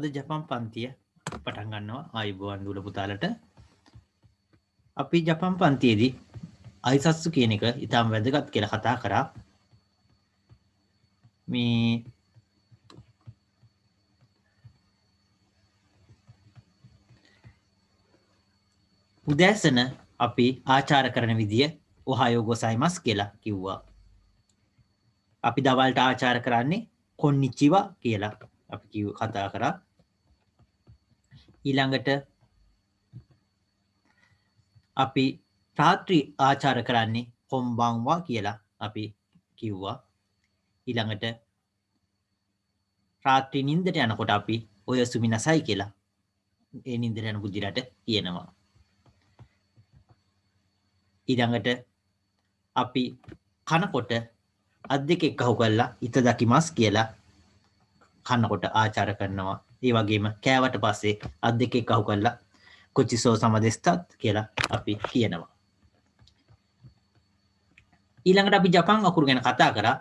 අද ජපන් පන්තිය පටන් ගන්නවා ආයුබෝවන් දුල පුතාලට. අපි ජපන් පන්තියේදී අයිසත්සු කියන එක ඉතාම වැදගත් කියලා කතා කරා. මේ උදෑසන අපි ආචාර කරන විදිය ඔහායෝ ගොසයිමස් කියලා කිව්වා. අපි දවල්ට ආචාර කරන්නේ කොන්නිචිවා කියලා අපි කතා කරා. ඊළඟට අපි රාත්‍රී ආචාර කරන්නේ කොම්බන්වා කියලා අපි කිව්වා. ඊළඟට රාත්‍රී නින්දට යනකොට අපි ඔය සුමිනසයි කියලා ඒ නින්දට යන බුද්ධිරට කියනවා. ඊළඟට අපි කනකොට අත් දෙක එක්කහු කරලා ඉත දකිමස් කියලා කනකොට ආචාර කරනවා. ඒ වගේම කෑවට පස්සේ අත් දෙක එක්කහු කරලා කොචිසෝ සමදෙස්තත් කියලා අපි කියනවා. ඊළඟට අපි ජපන් අකුරු ගැන කතා කරා.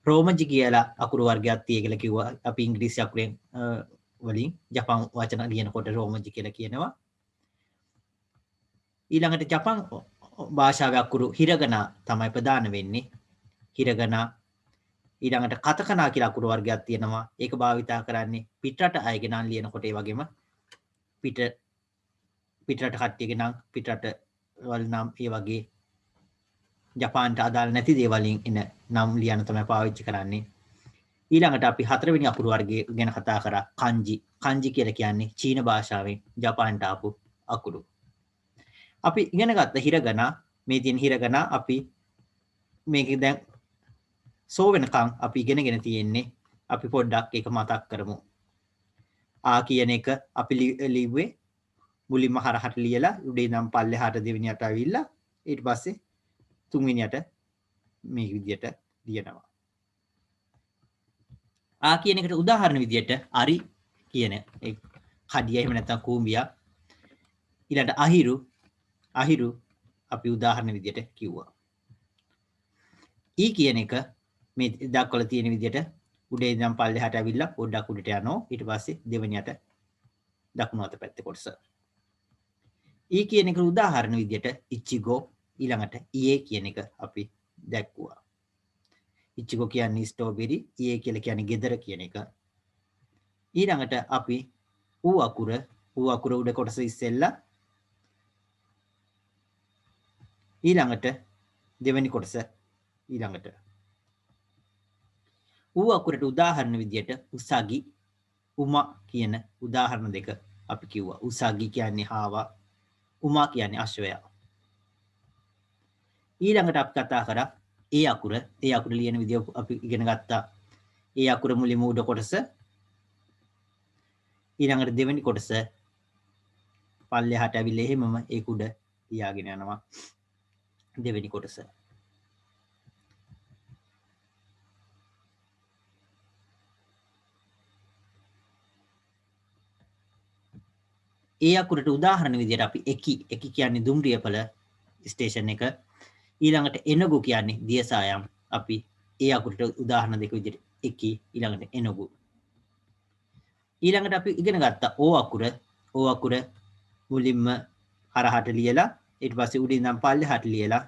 රෝමජි කියලා අකුරු වර්ගයක් තියෙයි කියලා කිව්වා. අපි ඉංග්‍රීසි අකුරෙන් වලින් ජපන් වචන ලියනකොට රෝමජි කියලා කියනවා. ඊළඟට ජපන් භාෂාවේ අකුරු හිරගනා තමයි ප්‍රධාන වෙන්නේ. හිරගනා. ඊළඟට කතකනා කියලා අකුරු වර්ගයක් තියෙනවා. ඒක භාවිතා කරන්නේ පිටරට අයගේ නම් ලියනකොට. ඒ වගේම පිටරට කට්ටියගේ නම් පිටරට වල නම් ඒ වගේ ජපාන්ට අදාළ නැති දේවලින් එන නම් ලියන තමයි පාවිච්චි කරන්නේ. ඊළඟට අපි හතරවෙනි අකුරු වර්ගය ගැන කතා කරා. කන්ජි. කන්ජි කියලා කියන්නේ චීන භාෂාවෙන් ජපාන්ට ආපු අකුරු. අපි ඉගෙන ගත්ත හිරගනා. මේ තියෙන හිරගනා අපි මේක දැන් සෝ වෙනකන් අපි ඉගෙනගෙන තියෙන්නේ. අපි පොඩ්ඩක් ඒක මතක් කරමු. ආ කියන එක අපි ලිව්වේ මුලින්ම හරහට ලියලා උඩේ ඉඳන් පල්ලෙහාට දෙවෙනියට අවිල්ලා ඊට පස්සේ තුන්වෙනියට මේ විදියට ලියනවා. ආ කියන එකට උදාහරණ විදියට අරි කියන ඒ කඩිය එහෙම නැත්නම් කූඹියා. ඊළඟට අහිරු අපි උදාහරණ විදියට කිව්වා. ඊ කියන එක මේ දක්වලා තියෙන විදියට උඩේ ඉඳන් පල්ලෙහාට ඇවිල්ලා පොඩ්ඩක් උඩට යනවා. ඊට පස්සේ දෙවෙනියට දකුණු අත පැත්තේ කොටස. ඊ කියන එක උදාහරණ විදියට ඉචිගෝ. ඊළඟට ඊයේ කියන එක අපි දැක්කුවා. ඉචිගෝ කියන්නේ ස්ට්‍රෝබෙරි, ඊයේ කියලා කියන්නේ ගෙදර කියන එක. ඊළඟට අපි ඌ අකුර උඩ කොටස ඉස්සෙල්ලා. ඊළඟට දෙවෙනි කොටස ඊළඟට. ඌ අකුරට උදාහරණ විදියට උසගි, උමා කියන උදාහරණ දෙක අපි කිව්වා. උසගි කියන්නේ හාවා, උමා කියන්නේ අශ්වයා. ඊළඟට අපි කතා කරා ඒ අකුර ලියන විදිය අපි ඉගෙන ගත්තා. ඒ අකුර මුලින්ම උඩ කොටස. ඊළඟට දෙවෙනි කොටස පල්ලෙහාට ඇවිල්ලා එහෙමම ඒක උඩ තියාගෙන යනවා. දෙවෙනි කොටස. ඒ අකුරට උදාහරණ විදියට අපි එකි කියන්නේ දුම්රියපල ස්ටේෂන් එක. ඊළඟට එනගු කියන්නේ දියසායම්. අපි ඒ අකුරට උදාහරණ දෙක විදියට එකි ඊළඟට එනගු. ඊළඟට අපි ඉගෙන ගත්තා ඕ අකුර මුලින්ම හරහට ලියලා ඊට පස්සේ උඩින් ඉඳන් පල්ලෙහාට ලියලා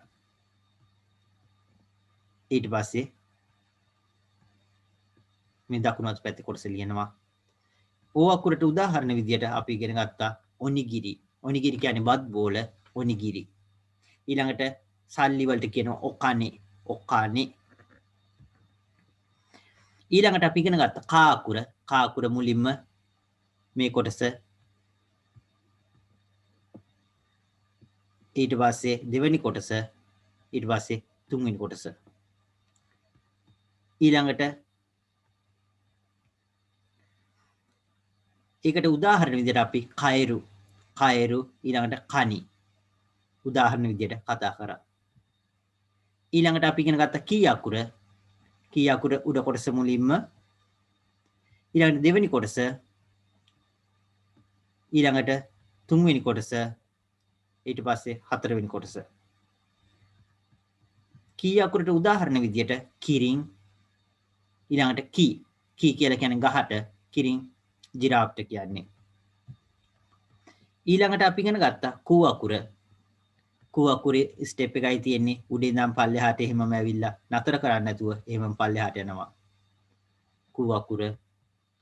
ඊට පස්සේ මේ දකුණු අත පැත්තේ කොටස ලියනවා. ඕ අකුරට උදාහරණ විදියට අපි ඉගෙන ගත්තා ඔනිගිරි. ඔනිගිරි කියන්නේ බත් බෝල ඔනිගිරි. ඊළඟට සල්ලි වලට කියනවා ඔකානේ. ඊළඟට අපි ඉගෙන ගත්තා කා අකුර මුලින්ම මේ කොටස. ඊට පස්සේ දෙවෙනි කොටස. ඊට පස්සේ තුන්වෙනි කොටස. ඊළඟට ඒකට උදාහරණ විදියට අපි කයරු ඊළඟට කනි උදාහරණ විදියට කතා කරා. ඊළඟට අපි ඉගෙන ගත්ත කී අකුර උඩ කොටස මුලින්ම. ඊළඟට දෙවෙනි කොටස. ඊළඟට තුන්වෙනි කොටස. ඊට පස්සේ හතරවෙනි කොටස. කී අකුරට උදාහරණ විදියට කිරින්. ඊළඟට කී කියලා කියන්නේ ගහට. කිරින් ජිරාෆ්ට කියන්නේ. ඊළඟට අපි ඉගෙන ගත්තා කූ අකුර. කූ අකුරේ ස්ටෙප් එකයි තියෙන්නේ උඩින් ඉඳන් පල්ලෙහාට එහෙමම ඇවිල්ලා නතර කරන්නේ නැතුව එහෙමම පල්ලෙහාට යනවා. කූ අකුර.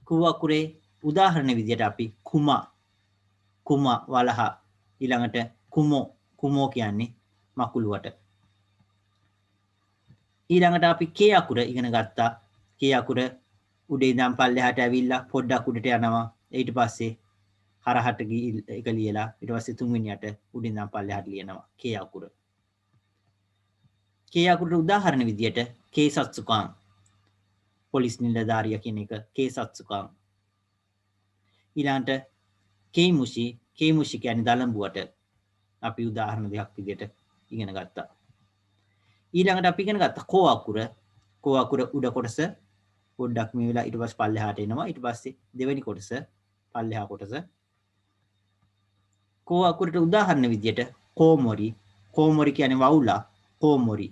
කූ අකුරේ උදාහරණ විදියට අපි කුම වලහ ඊළඟට කුමෝ කියන්නේ මකුළුවට. ඊළඟට අපි කේ අකුර ඉගෙන ගත්තා. කේ අකුර උඩින් ඉඳන් පල්ලෙහාට ඇවිල්ලා පොඩ්ඩක් උඩට යනවා. ඊට පස්සේ හරහට එක ලියලා ඊට පස්සේ තුන්වෙනියට උඩින් ඉඳන් පල්ලෙහාට ලියනවා කේ අකුර. කේ අකුරට උදාහරණ විදියට කේසත්සුකාං පොලිස් නිලධාරියා කියන එක කේසත්සුකාං. ඊළඟට කේමුෂි කියන්නේ දලඹුවට අපි උදාහරණ දෙකක් විදියට ඉගෙන ගත්තා. ඊළඟට අපි ඉගෙන ගත්තා කෝ අකුර උඩ කොටස පොඩ්ඩක් මේ වෙලා ඊට පස්සේ පල්ලෙහාට එනවා. ඊට පස්සේ දෙවෙනි කොටස පල්ලෙහා කොටස. කෝ අකුරට උදාහරණ විදියට කෝමොරි කියන්නේ වවුලා කෝමොරි.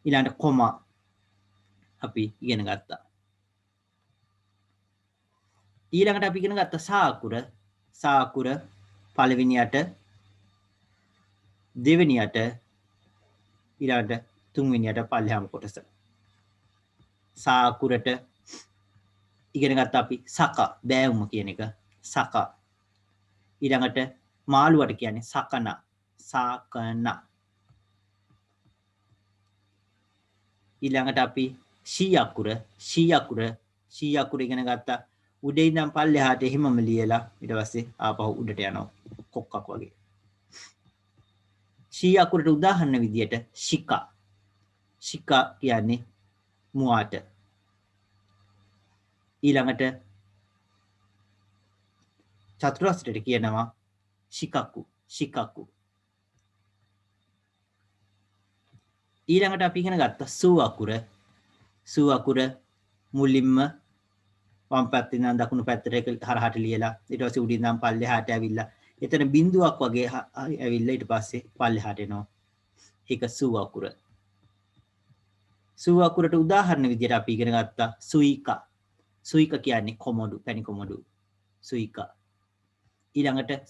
ඊළඟට කොම අපි ඉගෙන ගත්තා. ඊළඟට අපි ඉගෙන ගත්තා සා අකුර පළවෙනියට දෙවෙනියට ඊළඟට තුන්වෙනියට පල්ලෙහාම කොටස. සා අකුරට ඉගෙන ගත්තා අපි සක බෑවුම කියන එක සක. ඊළඟට මාළුවට කියන්නේ සකන. ඊළඟට අපි ෂී අකුර ඉගෙන ගත්තා උඩේ ඉඳන් පල්ලෙහාට එහෙමම ලියලා ඊට පස්සේ ආපහු උඩට යනවා කොක්කක් වගේ. ෂී අකුරට උදාහරණ විදියට ශිකා කියන්නේ මුවාට. ඊළඟට චතුරස්‍රයට කියනවා ශිකක්කු. ඊළඟට අපි ඉගෙන ගත්තා සූ අකුර මුලින්ම වම් පැත්තෙන් ඉඳන් දකුණු පැත්තට හරහට ලියලා ඊට පස්සේ උඩින් ඉඳන් පල්ලෙහාට ඇවිල්ලා එතන බිඳුවක් වගේ ඇවිල්ලා ඊට පස්සේ පල්ලෙහාට එනවා. ඒක සූ අකුර. සූ අකුරට උදාහරණ විදියට අපි ඉගෙන ගත්තා සුයික කියන්නේ පැණි කොමඩු සුයික. ඊළඟට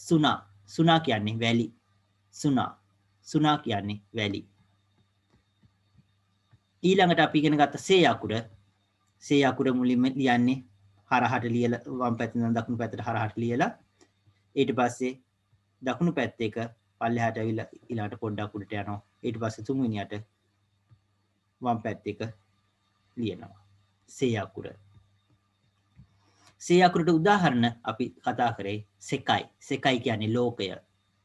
සුනා කියන්නේ වැලි සුනා කියන්නේ වැලි. ඊළඟට අපි ඉගෙන ගත්ත සේ අකුර මුලින්ම ලියන්නේ හරහට ලියලා වම් පැත්තෙන් ඉඳන් දකුණු පැත්තට හරහට ලියලා ඊට පස්සේ දකුණු පැත්ත එක පල්ලෙහාට ඇවිල්ලා ඊළඟට පොඩ්ඩක් උඩට යනවා. ඊට පස්සේ තුන්වෙනියට වම් පැත්ත එක ලියනවා. සේ අකුරට උදාහරණ අපි කතා කරේ සෙකයි කියන්නේ ලෝකය.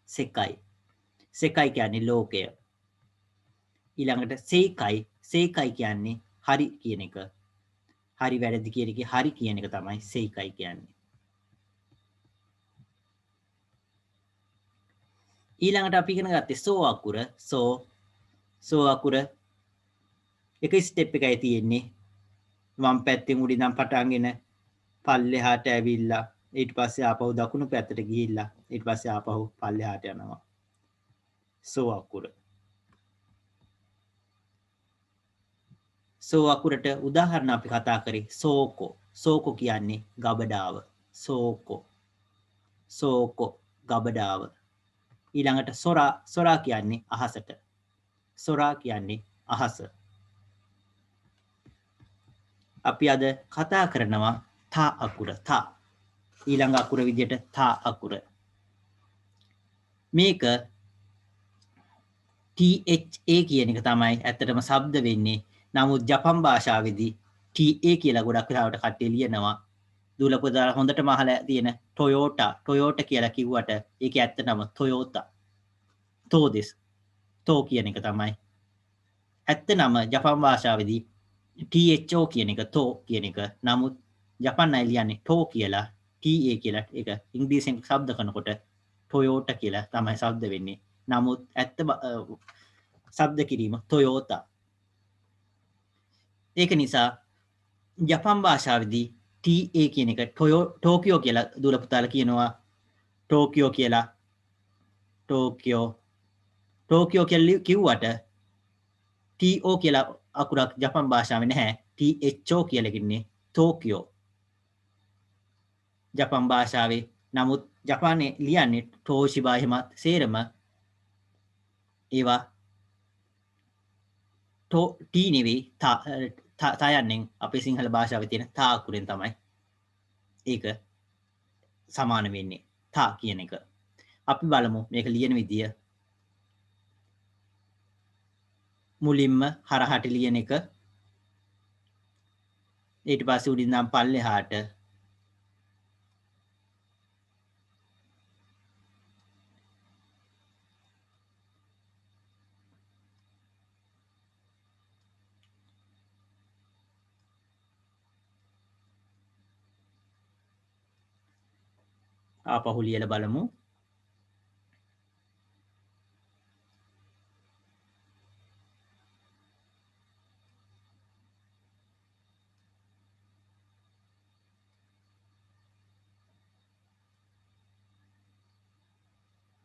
සෙකයි කියන්නේ ලෝකය. ඊළඟට සේකයි කියන්නේ හරි කියන එක. හරි වැරදි කියන එකේ හරි කියන එක තමයි සේකයි කියන්නේ. ඊළඟට අපි ඉගෙන ගත්තේ සෝ අකුර එක ස්ටෙප් එකයි තියෙන්නේ. වම් පැත්තෙන් උඩින් ඉඳන් පටන්ගෙන පල්ලෙහාට ඇවිල්ලා ඊට පස්සේ ආපහු දකුණු පැත්තට ගිහිල්ලා ඊට පස්සේ ආපහු පල්ලෙහාට යනවා. සෝ අකුරට උදාහරණ අපි කතා කරේ සෝකෝ කියන්නේ ගබඩාව. සෝකෝ ගබඩාව. ඊළඟට සොරා කියන්නේ අහසට. අහස. අපි අද කතා කරනවා තා අකුර. ඊළඟ අකුර විදියට තා අකුර. මේක THA කියන එක තමයි ඇත්තටම ශබ්ද වෙන්නේ. නමුත් ජපන් භාෂාවේදී TA කියලා ගොඩක් වෙලාවට කට්ටිය ලියනවා. දුලපොදා හොඳටම අහලා තියෙන ටොයෝටා කියලා කිව්වට ඒක ඇත්තටම ටොයෝතා. තෝ කියන එක තමයි. ඇත්තටම ජපන් භාෂාවේදී THO කියන එක තෝ කියන එක. නමුත් ජපන් අය ලියන්නේ ටෝ කියලා TA කියලා. ඒක ඉංග්‍රීසියෙන් ශබ්ද කරනකොට ටොයෝටා කියලා තමයි ශබ්ද වෙන්නේ. නමුත් ඇත්ත ශබ්ද කිරීම ටොයෝතා. ඒක නිසා ජපන් භාෂාවේදී TA කියන එක ටෝකියෝ කියලා දුර පුතාලා කියනවා. ටෝකියෝ කියලා කිව්වට TO කියලා අකුරක් ජපන් භාෂාවේ නැහැ. THO කියලා කියන්නේ ටෝකියෝ. ජපන් භාෂාවේ. නමුත් ජපානයේ ලියන්නේ ටෝෂිබා එහෙමත් සේරම ඒවා ටී නෙවෙයි තා යන්නේ අපේ සිංහල භාෂාවේ තියෙන තා අකුරෙන් තමයි ඒක සමාන වෙන්නේ තා කියන එක. අපි බලමු මේක ලියන විදිය. මුලින්ම හරහට ලියන එක. ඊට පස්සේ උඩින් නම් පල්ලෙහාට ආපහු ලියලා බලමු.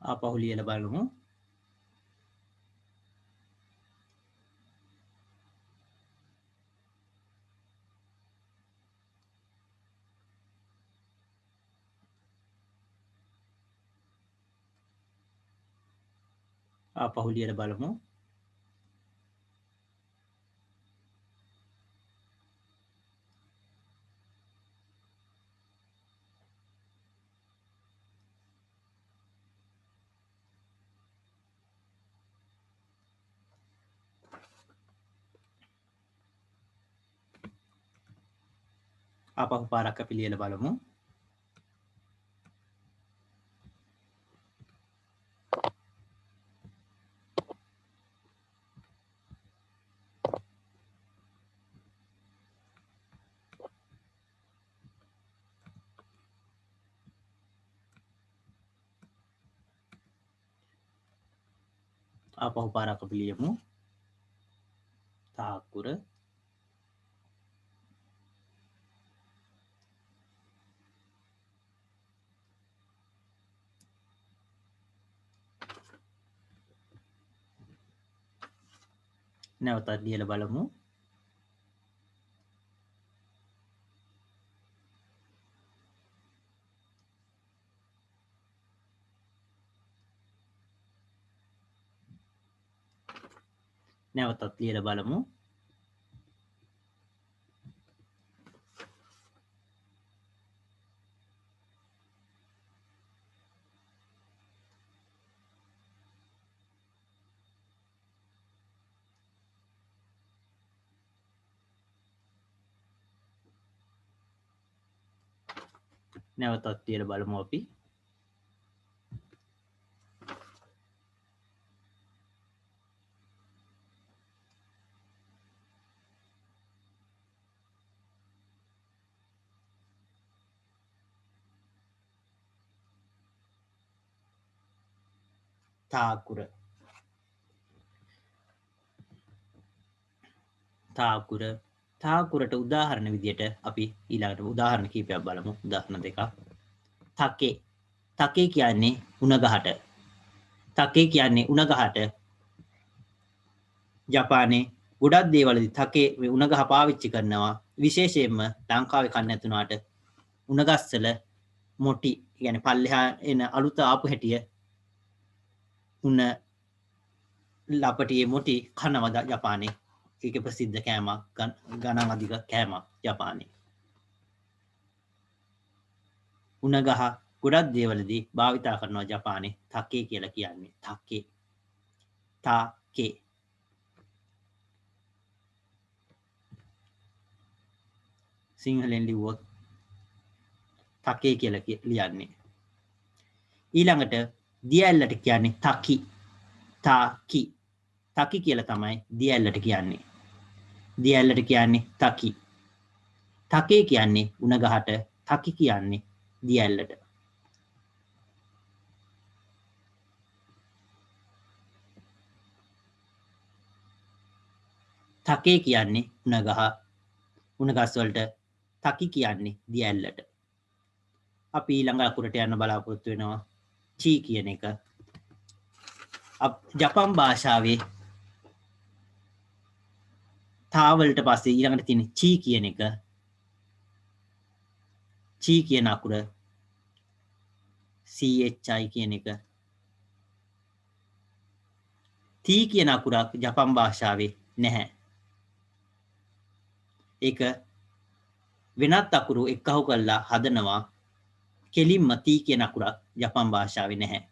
ආපහු ලියලා බලමු. ආපහු ලියලා බලමු. ආපහු පාරක් අපි ලියලා බලමු. ආපහු පාරක් අපි ලියමු. තා අකුර නැවතත් ලියලා බලමු. නැවතත් ලියලා බලමු. නැවතත් ලියලා බලමු අපි. තා අකුර තා අකුරට උදාහරණ විදියට අපි ඊළඟට උදාහරණ කීපයක් බලමු. උදාහරණ දෙකක්. තකේ කියන්නේ උණ ගහට. තකේ කියන්නේ උණ ගහට. ජපානයේ ගොඩක් දේවල්වලදී තකේ මේ උණ ගහ පාවිච්චි කරනවා. විශේෂයෙන්ම ලංකාවේ කන්න නැතුණාට උණ ගස්වල මොටි කියන්නේ පල්ලෙහා එන අලුත ආපු හැටිය උණ ලපටියේ මොටි කනවා ජපානයේ. ඒක ප්‍රසිද්ධ කෑමක් ගණන් අධික කෑමක් ජපානයේ. උණ ගහ ගොඩක් දේවලදී භාවිතා කරනවා ජපානයේ. තකේ කියලා කියන්නේ. තකේ සිංහලෙන් ලිව්වොත් තකේ කියලා ලියන්නේ. ඊළඟට දිය ඇල්ලට කියන්නේ තකි කියලා තමයි දිය ඇල්ලට කියන්නේ. දිය ඇල්ලට කියන්නේ තකි. තකේ කියන්නේ උණ ගහට. තකි කියන්නේ දිය ඇල්ලට. තකේ කියන්නේ උණ ගහ. උණ ගස් වලට. තකි කියන්නේ දිය ඇල්ලට. අපි ඊළඟ අකුරට යන්න බලාපොරොත්තු වෙනවා. චී කියන එක. ජපන් භාෂාවේ තාවලට පස්සේ ඊළඟට තියෙන චී කියන එක. චී කියන අකුර CHI කියන එක. T කියන අකුරක් ජපන් භාෂාවේ නැහැ. ඒක වෙනත් අකුරු එක්කහු කරලා හදනවා. කෙලින්ම T කියන අකුරක් ජපන් භාෂාවේ නැහැ.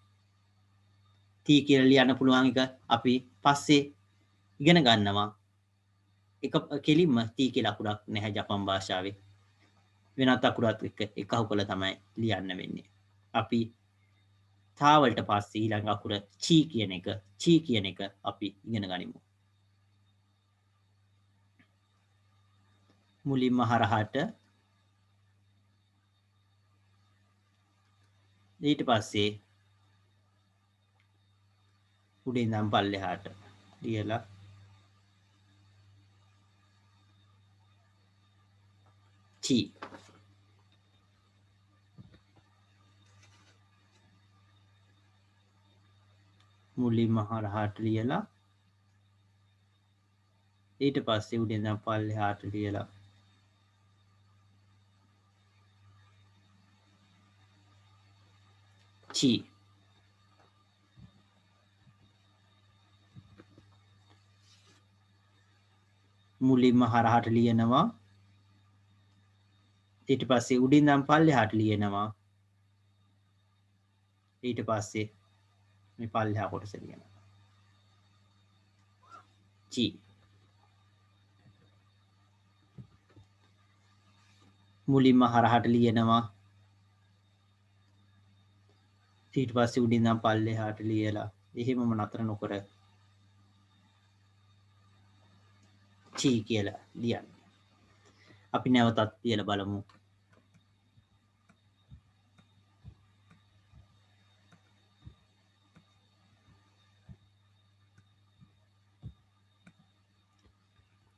T කියලා ලියන්න පුළුවන් එක අපි පස්සේ ඉගෙන ගන්නවා. එක කෙලින්ම T කියලා අකුරක් නැහැ ජපන් භාෂාවේ. වෙනත් අකුරත් එක්ක එකහු කරලා තමයි ලියන්න වෙන්නේ. අපි තා වලට පස්සේ ඊළඟ අකුර චී කියන එක අපි ඉගෙන ගනිමු. මුලින්ම හරහාට ඊට පස්සේ උඩින් ඉඳන් පල්ලෙහාට ලියලා චී මුලින්ම හරහාට ලියලා ඊට පස්සේ උඩින් ඉඳන් පල්ලෙහාට ලියලා චී මුලින්ම හරහාට ලියනවා ඊට පස්සේ උඩින් ඉඳන් පල්ලෙහාට ලියනවා ඊට පස්සේ මේ පල්ලෙහා කොටස ලියනවා චී මුලින්ම හරහාට ලියනවා ඊට පස්සේ උඩින් ඉඳන් පල්ලෙහාට ලියලා එහෙමම නතර නොකර චී කියලා ලියන්න. අපි නැවතත් ලියලා බලමු.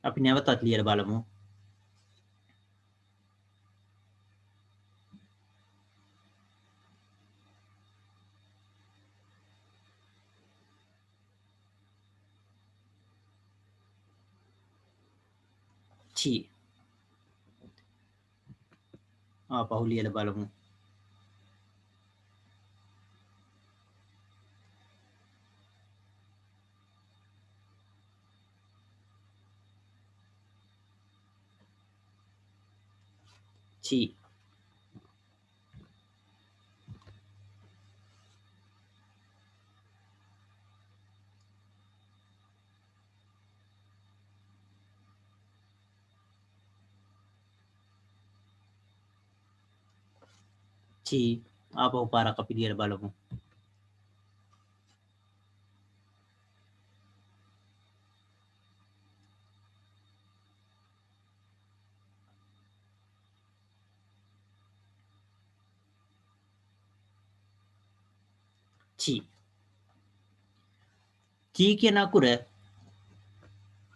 අපි නැවතත් ලියලා බලමු. චී ආපහු ලියලා බලමු. චී චී ආපහු පාරක් අපි ලියලා බලමු. චී චී කියන අකුර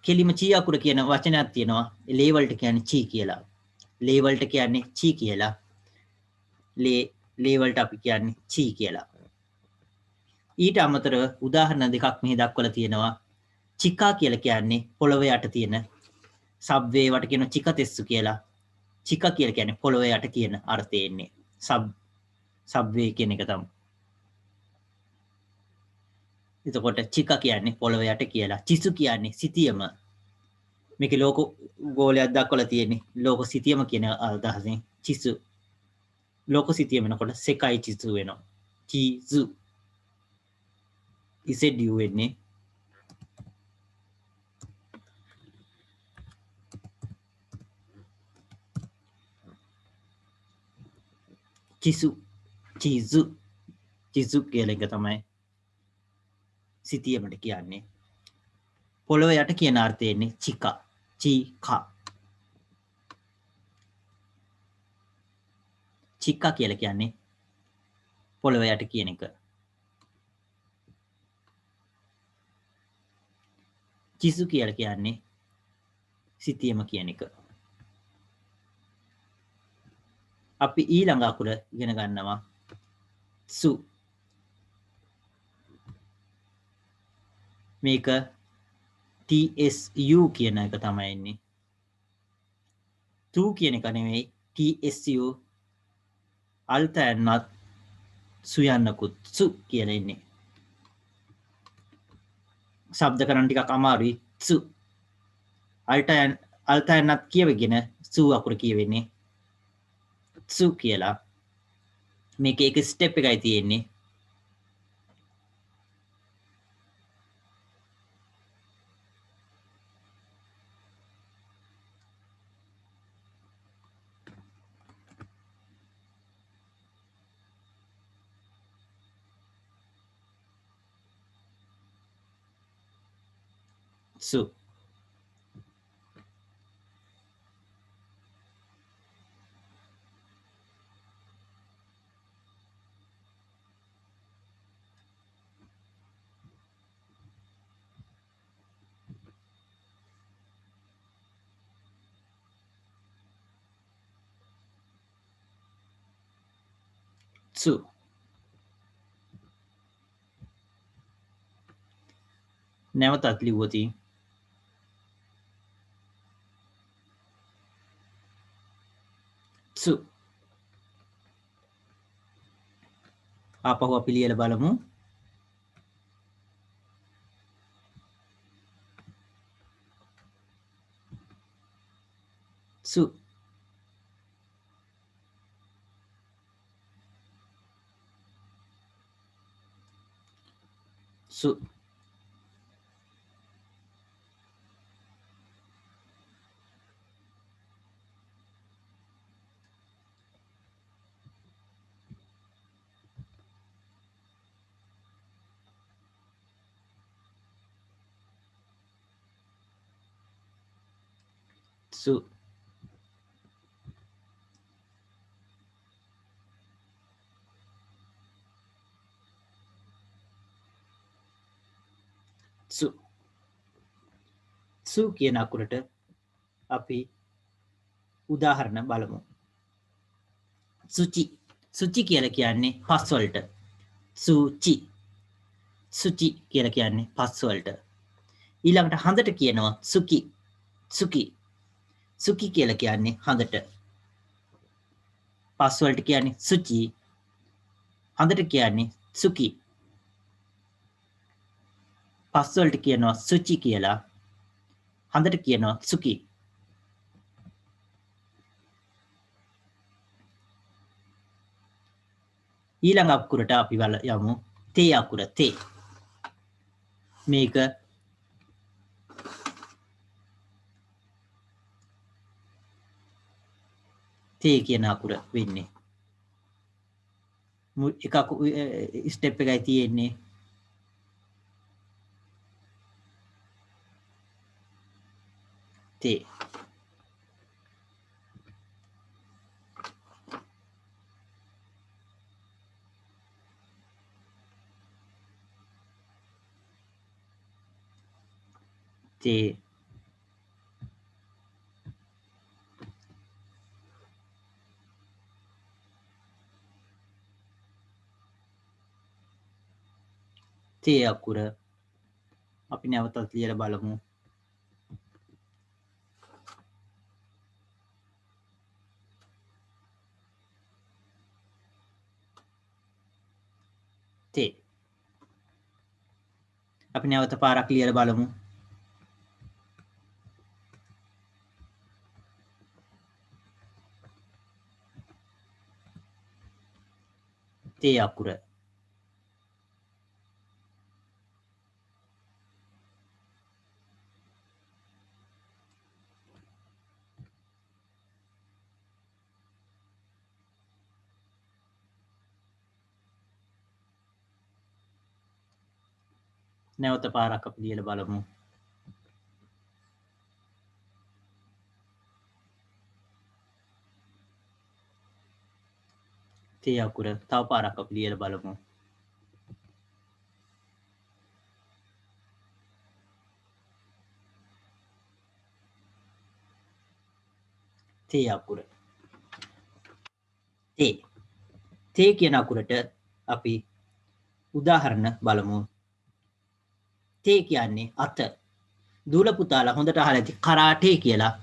කෙලිම චී අකුර කියන වචනයක් තියෙනවා. ලේ වලට කියන්නේ චී කියලා. ලේ වලට කියන්නේ චී කියලා. ලේ වලට අපි කියන්නේ චී කියලා. ඊට අමතරව උදාහරණ දෙකක් මෙහි දක්වලා තියෙනවා. චිකා කියලා කියන්නේ පොළොව යට තියෙන සබ්වේ වට කියන චිකතෙස්සු කියලා. චිකා කියලා කියන්නේ පොළොව යට කියන අර්ථය එන්නේ. සබ්වේ කියන එක තමයි. එතකොට චිකා කියන්නේ පොළොව යට කියලා. චිසු කියන්නේ සිතියම. මේකේ ලෝක ගෝලයක් දක්වලා තියෙන්නේ. ලෝක සිතියම කියන අදහසෙන් චිසු. ලෝක සිතියම වෙනකොට සෙකයි චිසු වෙනවා. චිසු. ඉසෙඩියු වෙන්නේ චිසු. චිසු කියලා එක තමයි සිතියමට කියන්නේ. පොළොව යට කියන අර්ථය එන්නේ චිකා. චිකා. චිකා කියලා කියන්නේ පොළොව යට කියන එක. චිසු කියලා කියන්නේ සිතියම කියන එක. අපි ඊළඟ අකුර ඉගෙන ගන්නවා සු. මේක TSU කියන එක තමයි එන්නේ. තු කියන එක නෙමෙයි TSU අල්ත ඇන්නත් සු යන්නකුත් සු කියලා ඉන්නේ. ශබ්ද කරන ටිකක් අමාරුයි. සු අල්ටයන්නත් කියවගෙන සූ අකුර කියවෙන්නේ සු කියලා. මේක එක ස්ටෙප් එකයි තියෙන්නේ. සු සු නැවතත් ලිව්වොතින් සු ආපහු අපි ලියලා බලමු. සු සු සු සු සු කියන අකුරට අපි උදාහරණ බලමු. සුචි සුචි කියලා කියන්නේ පස් වලට. සුචි සුචි කියලා කියන්නේ පස් වලට. ඊළඟට හඳට කියනවා සුකි සුකි සුකි කියලා කියන්නේ හඳට. පස් වලට කියන්නේ සුචි, හඳට කියන්නේ සුකි. පස් වලට කියනවා සුචි කියලා, හඳට කියනවා සුකි. ඊළඟ අකුරට අපි යමු තේ අකුර. තේ මේක තේ කියන අකුර වෙන්නේ. එක ස්ටෙප් එකයි තියෙන්නේ. තේ තේ තේ අකුර අපි නැවතත් ලියලා බලමු. තේ අපි නැවත පාරක් ලියලා බලමු. තේ අකුර නැවත පාරක් අපි ලියලා බලමු. තේ අකුර තව පාරක් අපි ලියලා බලමු. තේ අකුර තේ තේ කියන අකුරට අපි උදාහරණ බලමු. තේ කියන්නේ අත. දූල පුතාලා හොඳට අහලා ඇති කරාටේ කියලා.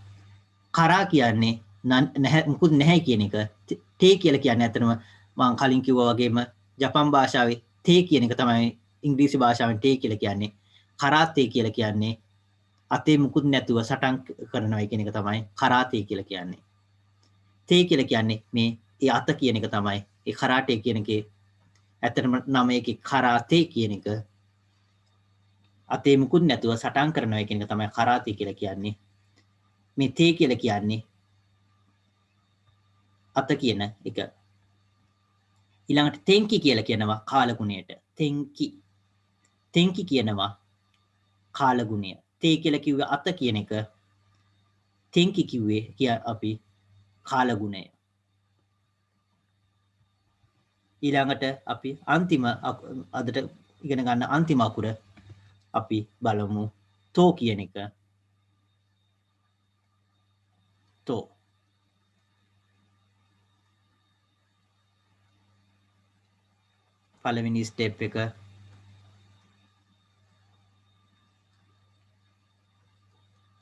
කරා කියන්නේ නැහැ, මුකුත් නැහැ කියන එක. තේ කියලා කියන්නේ අතනම මම කලින් කිව්වා වගේම ජපන් භාෂාවේ තේ කියන එක තමයි ඉංග්‍රීසි භාෂාවෙන් තේ කියලා කියන්නේ. කරාතේ කියලා කියන්නේ අතේ මුකුත් නැතුව සටන් කරනවා කියන එක තමයි කරාතේ කියලා කියන්නේ. තේ කියලා කියන්නේ මේ ඒ අත කියන එක තමයි. ඒ කරාටේ කියන එකේ ඇත්තටම නම ඒකේ කරාතේ කියන එක අතේ මුකුත් නැතුව සටන් කරනවා කියන එක තමයි කරාතේ කියලා කියන්නේ. මේ තේ කියලා කියන්නේ අත කියන එක. ඊළඟට තෙන්කි කියලා කියනවා කාලගුණයට. තෙන්කි කියනවා කාලගුණය. තේ කියලා කිව්වේ අත කියන එක. තෙන්කි කිව්වේ අපි කාලගුණය. ඊළඟට අපි අන්තිම අදට ඉගෙන ගන්න අන්තිම අකුර අපි බලමු තෝ කියන එක. තෝ. පළවෙනි ස්ටෙප් එක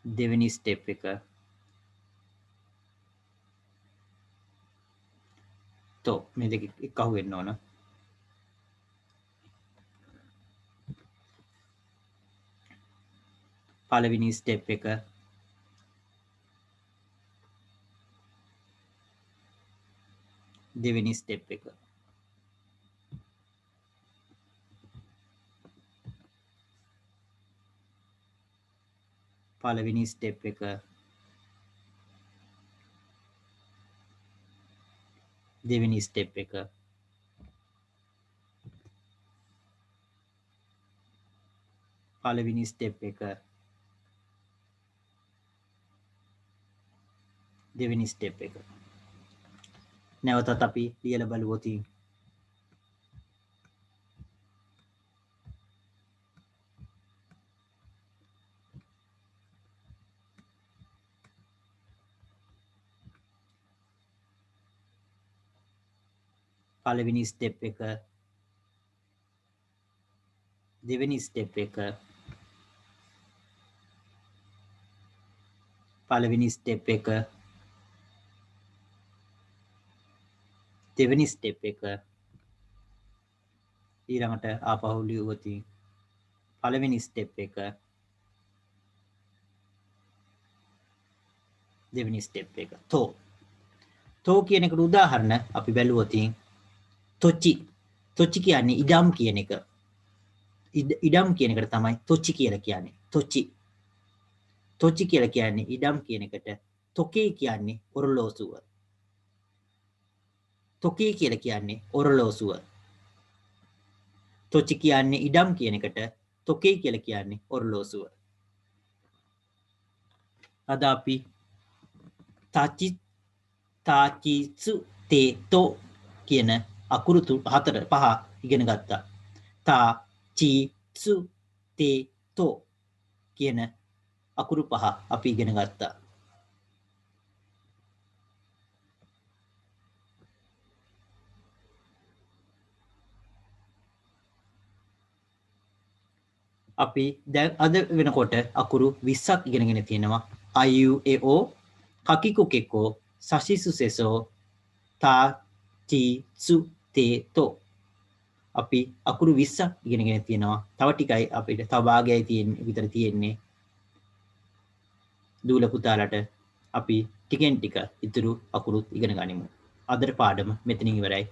දෙවෙනි ස්ටෙප් එක තෝ මේ දෙක එක අහු වෙන්න ඕන. පළවෙනි ස්ටෙප් එක දෙවෙනි ස්ටෙප් එක පළවෙනි ස්ටෙප් එක දෙවෙනි ස්ටෙප් එක පළවෙනි ස්ටෙප් එක දෙවෙනි ස්ටෙප් එක. නැවතත් අපි ලියලා බලුවොත් පළවෙනි ස්ටෙප් එක දෙවෙනි ස්ටෙප් එක පළවෙනි ස්ටෙප් එක දෙවෙනි ස්ටෙප් එක ඊළඟට ආපහු ලියුවොත් පළවෙනි ස්ටෙප් එක දෙවෙනි ස්ටෙප් එක තෝ කියන එකට උදාහරණ අපි බැලුවොත් තොච්චි කියන්නේ ඉඩම් කියන එක. ඉඩම් කියන එකට තමයි තොච්චි කියලා කියන්නේ. තොච්චි කියලා කියන්නේ ඉඩම් කියන එකට. තොකේ කියන්නේ ඔරලෝසුව. තොකේ කියලා කියන්නේ ඔරලෝසුව. තොච්චි කියන්නේ ඉඩම් කියන එකට. තොකේ කියලා කියන්නේ ඔරලෝසුව. අද අපි තාචිත්සු තේතෝ කියන අකුරු පහ ඉගෙන ගත්තා. තාචිත්සු තේතෝ කියන අකුරු පහ අපි ඉගෙන ගත්තා. අපි දැන් අද වෙනකොට අකුරු 20ක් ඉගෙනගෙන තියෙනවා. අයු එෝ කකිකු කෙකෝ සශිසු සෙසෝ තාචිත්සු තේතෝ අපි අකුරු 20ක් ඉගෙනගෙන තියෙනවා. තව ටිකයි අපිට තව භාගයයි විතර තියෙන්නේ. දූල පුතාලට අපි ටිකෙන් ටික ඉතුරු අකුරුත් ඉගෙන ගනිමු. අදට පාඩම මෙතනින් ඉවරයි.